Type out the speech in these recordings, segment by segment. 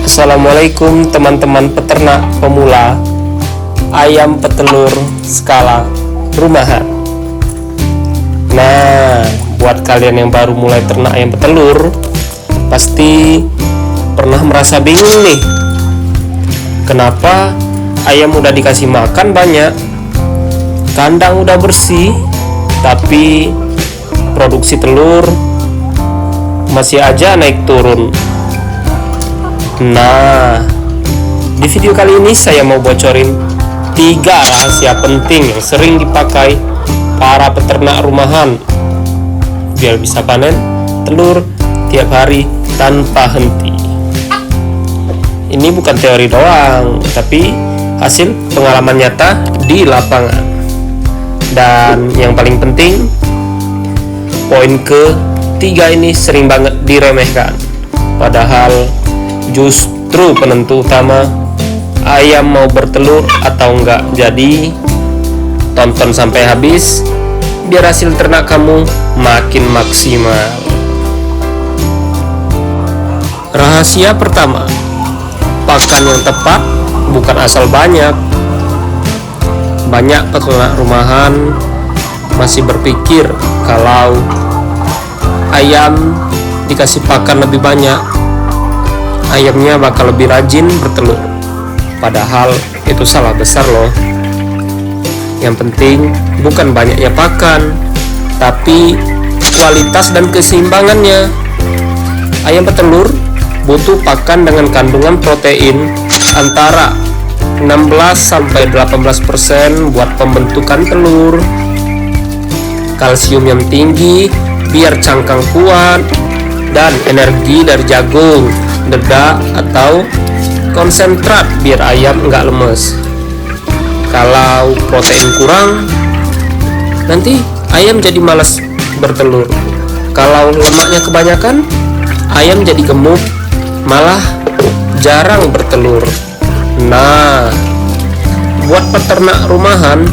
Assalamualaikum teman-teman peternak pemula ayam petelur skala rumahan. Nah, buat kalian yang baru mulai ternak ayam petelur, pasti pernah merasa bingung nih, kenapa ayam udah dikasih makan banyak, kandang udah bersih, tapi produksi telur masih aja naik turun. Nah, di video kali ini saya mau bocorin 3 rahasia penting yang sering dipakai para peternak rumahan biar bisa panen telur tiap hari tanpa henti. Ini bukan teori doang, tapi hasil pengalaman nyata di lapangan. Dan yang paling penting, poin ke-3 ini sering banget diremehkan, padahal justru penentu utama ayam mau bertelur atau enggak. Jadi tonton sampai habis biar hasil ternak kamu makin maksimal. Rahasia pertama, pakan yang tepat bukan asal banyak. Banyak peternak rumahan masih berpikir kalau ayam dikasih pakan lebih banyak, ayamnya bakal lebih rajin bertelur. Padahal itu salah besar loh. Yang penting bukan banyaknya pakan, tapi kualitas dan keseimbangannya. Ayam petelur butuh pakan dengan kandungan protein antara 16-18% buat pembentukan telur, kalsium yang tinggi biar cangkang kuat, dan energi dari jagung, dedak atau konsentrat biar ayam nggak lemes. Kalau protein kurang, nanti ayam jadi malas bertelur. Kalau lemaknya kebanyakan, ayam jadi gemuk, malah jarang bertelur. Nah, buat peternak rumahan,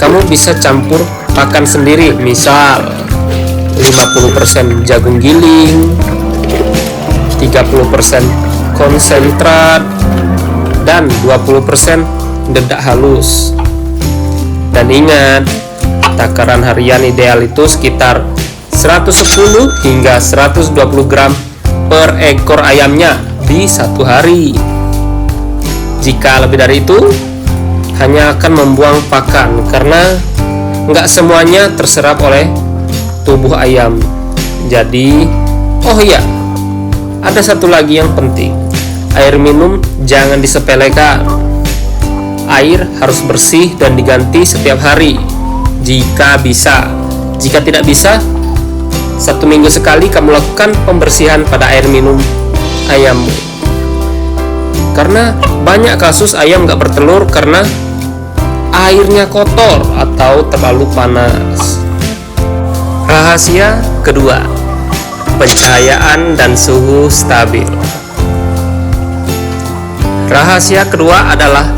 kamu bisa campur pakan sendiri, misal 50% jagung giling, 30% konsentrat, dan 20% dedak halus. Dan ingat, takaran harian ideal itu sekitar 110 hingga 120 gram per ekor ayamnya di satu hari. Jika lebih dari itu, hanya akan membuang pakan karena nggak semuanya terserap oleh tubuh ayam. Jadi, oh iya, ada satu lagi yang penting. Air minum jangan disepelekan. Air harus bersih dan diganti setiap hari jika bisa. Jika tidak bisa, 1 minggu sekali kamu lakukan pembersihan pada air minum ayammu. Karena banyak kasus ayam nggak bertelur karena airnya kotor atau terlalu panas. Rahasia kedua, pencahayaan dan suhu stabil. Rahasia kedua adalah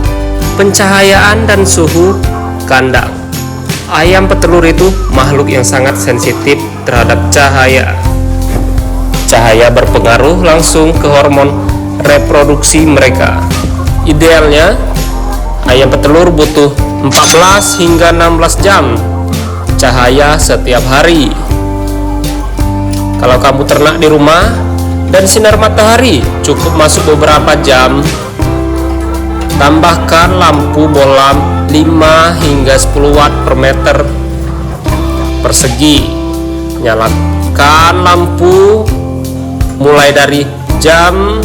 pencahayaan dan suhu kandang. Ayam petelur itu makhluk yang sangat sensitif terhadap cahaya. Cahaya berpengaruh langsung ke hormon reproduksi mereka. Idealnya, ayam petelur butuh 14 hingga 16 jam cahaya setiap hari. Kalau kamu ternak di rumah dan sinar matahari cukup masuk beberapa jam, tambahkan lampu bolam 5 hingga 10 watt per meter persegi. Nyalakan lampu mulai dari jam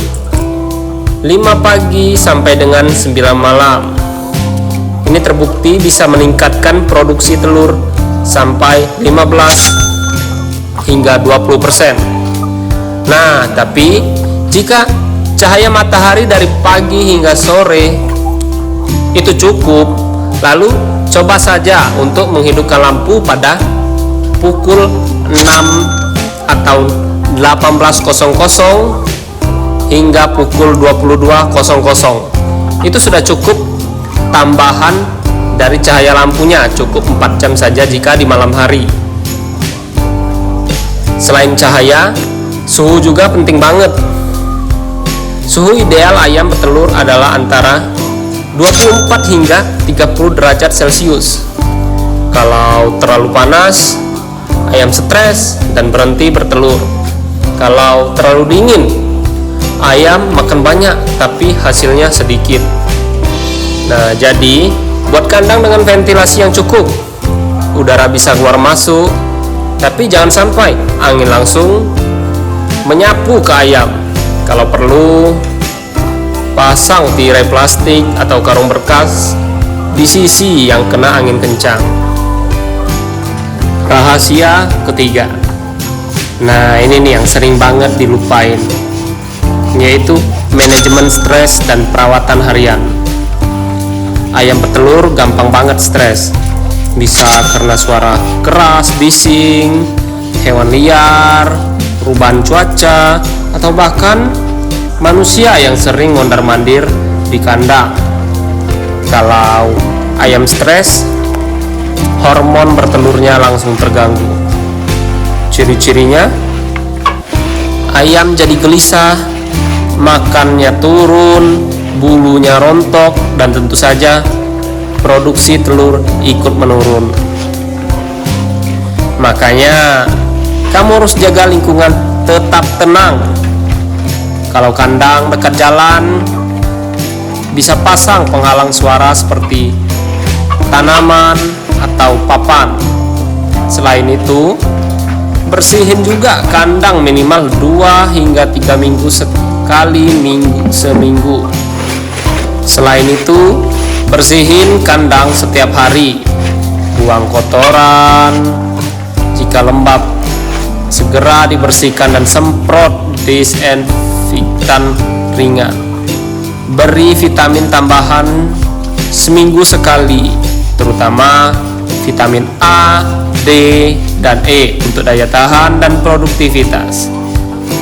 5 pagi sampai dengan 9 malam. Ini terbukti bisa meningkatkan produksi telur sampai 15 hingga 20%. Nah, tapi jika cahaya matahari dari pagi hingga sore itu cukup, lalu coba saja untuk menghidupkan lampu pada pukul 6 atau 18.00 hingga pukul 22.00. Itu sudah cukup tambahan dari cahaya lampunya, cukup 4 jam saja jika di malam hari. Selain cahaya, suhu juga penting banget. Suhu ideal ayam petelur adalah antara 24 hingga 30 derajat Celcius. Kalau terlalu panas, ayam stres dan berhenti bertelur. Kalau terlalu dingin, ayam makan banyak tapi hasilnya sedikit. Nah, jadi buat kandang dengan ventilasi yang cukup, udara bisa keluar masuk, tapi jangan sampai angin langsung menyapu ke ayam. Kalau perlu, pasang tirai plastik atau karung berkas di sisi yang kena angin kencang. Rahasia ketiga. Nah, ini nih yang sering banget dilupain, yaitu manajemen stres dan perawatan harian. Ayam petelur gampang banget stres. Bisa karena suara keras, bising, hewan liar, perubahan cuaca, atau bahkan manusia yang sering mondar-mandir di kandang. Kalau ayam stres, hormon bertelurnya langsung terganggu. Ciri-cirinya, ayam jadi gelisah, makannya turun, bulunya rontok, dan tentu saja produksi telur ikut menurun. Makanya kamu harus jaga lingkungan tetap tenang. Kalau kandang dekat jalan, bisa pasang penghalang suara seperti tanaman atau papan. Selain itu, bersihin juga kandang minimal 2 hingga 3 minggu sekali seminggu. Selain itu, bersihin kandang setiap hari. Buang kotoran, jika lembab segera dibersihkan dan semprot disinfektan ringan. Beri vitamin tambahan seminggu sekali, terutama vitamin A, D, dan E untuk daya tahan dan produktivitas.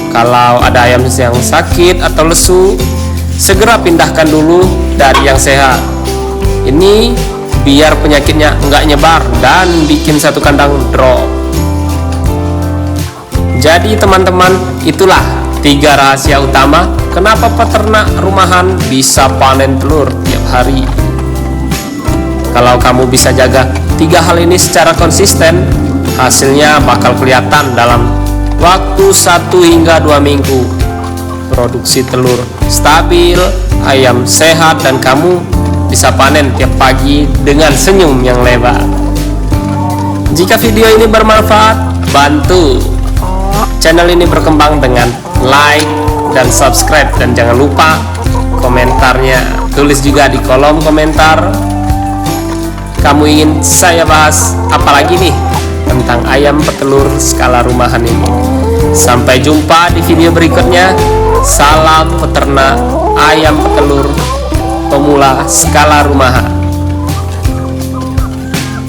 Kalau ada ayam yang sakit atau lesu, segera pindahkan dulu dari yang sehat. Ini biar penyakitnya nggak nyebar dan bikin satu kandang drop. Jadi teman-teman, itulah 3 rahasia utama kenapa peternak rumahan bisa panen telur tiap hari. Kalau kamu bisa jaga 3 hal ini secara konsisten, hasilnya bakal kelihatan dalam waktu 1 hingga 2 minggu. Produksi telur stabil, ayam sehat, dan kamu bisa panen tiap pagi dengan senyum yang lebar. Jika video ini bermanfaat, bantu channel ini berkembang dengan like dan subscribe, dan jangan lupa komentarnya. Tulis juga di kolom komentar kamu ingin saya bahas apalagi nih tentang ayam petelur skala rumahan ini. Sampai jumpa di video berikutnya. Salam peternak ayam petelur pemula skala rumahan.